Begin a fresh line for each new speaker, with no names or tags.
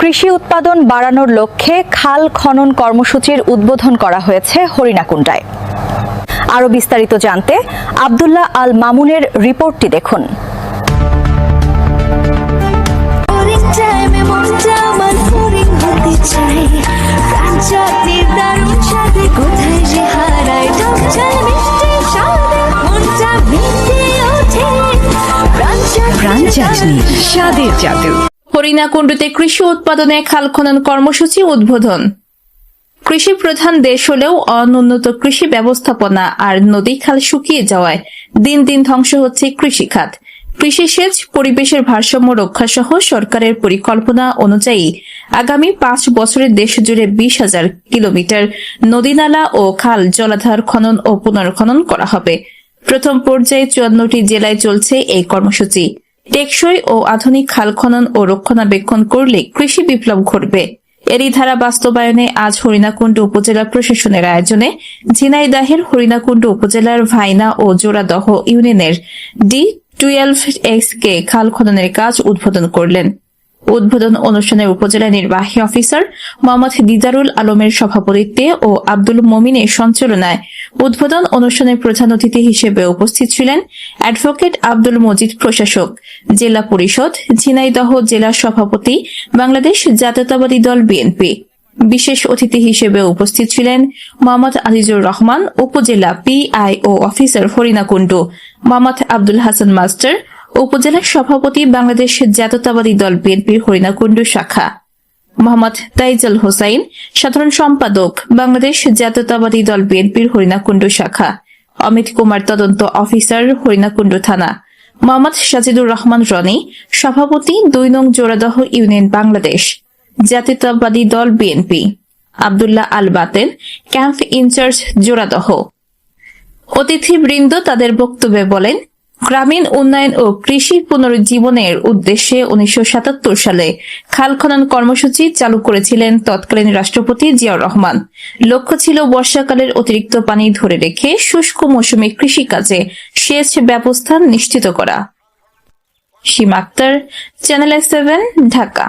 কৃষি উৎপাদন বাড়ানোর লক্ষ্যে খাল খনন কর্মসূচির উদ্বোধন করা হয়েছে হরিণাকুণ্ডায়। আরও বিস্তারিত জানতে আব্দুল্লাহ আল মামুনের রিপোর্টটি দেখুন।
হরিণাকুণ্ডুতে কৃষি উৎপাদনে খাল খনন কর্মসূচি উদ্বোধন। কৃষি প্রধান দেশ হলেও অনুন্নত কৃষি ব্যবস্থাপনা আর নদী খাল শুকিয়ে যাওয়ায় দিন দিন ধ্বংস হচ্ছে কৃষি খাত। কৃষি সেচ, পরিবেশের ভারসাম্য রক্ষা সহ সরকারের পরিকল্পনা অনুযায়ী আগামী 5 বছরে দেশ জুড়ে 20,000 কিলোমিটার নদীনালা ও খাল জলাধার খনন ও পুনর্খনন করা হবে। প্রথম পর্যায়ে 54টি জেলায় চলছে এই কর্মসূচি। টেকসই ও আধুনিক খাল খনন ও রক্ষণাবেক্ষণ করলে কৃষি বিপ্লব ঘটবে। এরই ধারা বাস্তবায়নে আজ হরিণাকুণ্ডু উপজেলা প্রশাসনের আয়োজনে ঝিনাইদহের হরিণাকুণ্ডু উপজেলার ভাইনা ও জোড়াদহ ইউনিয়নের D12X খাল খননের কাজ উদ্বোধন করলেন। উদ্বোধন অনুষ্ঠানে উপজেলা নির্বাহী অফিসার মোহাম্মদ দিদারুল আলমের সভাপতিত্বে ও আব্দুল মমিনের সঞ্চালনায় উদ্বোধন অনুষ্ঠানে প্রধান অতিথি হিসেবে উপস্থিত ছিলেন অ্যাডভোকেট আব্দুল মজিদ প্রশাসক, জেলা পরিষদ, ঝিনাইদহ জেলা সভাপতি, বাংলাদেশ জাতীয়তাবাদী দল বিএনপি। বিশেষ অতিথি হিসেবে উপস্থিত ছিলেন মোহাম্মদ আজিজুর রহমান, উপজেলা PIO officer Harinakundu, Mohammad Abdul Hasan master, উপজেলা সভাপতি, বাংলাদেশ জাতীয়তাবাদী দল বিএনপির হরিণাকুণ্ডু শাখা, মোহাম্মদ তাইজাল হোসাইন, সাধারণ সম্পাদক, বাংলাদেশ জাতীয়তাবাদী দল বিএনপির হরিণাকুণ্ডু শাখা, অমিত কুমার, তদন্ত অফিসার, হরিণাকুণ্ডু থানা, মোহাম্মদ সাজিদুর রহমান রনি, সভাপতি, 2 নং জোড়াদহ ইউনিয়ন, বাংলাদেশ জাতীয়তাবাদী দল BNP, Abdullah Al Baten, camp in charge, জোড়াদহ। অতিথিবৃন্দ তাদের বক্তব্যে বলেন, গ্রামীণ উন্নয়ন ও কৃষি পুনরুজ্জীবনের উদ্দেশ্যে 1977 সালে খাল খনন কর্মসূচি চালু করেছিলেন তৎকালীন রাষ্ট্রপতি জিয়াউর রহমান। লক্ষ্য ছিল বর্ষাকালের অতিরিক্ত পানি ধরে রেখে শুষ্ক মৌসুমে কৃষিকাজে সেচ ব্যবস্থা নিশ্চিত করা। সীমা আক্তার, চ্যানেল 7, ঢাকা।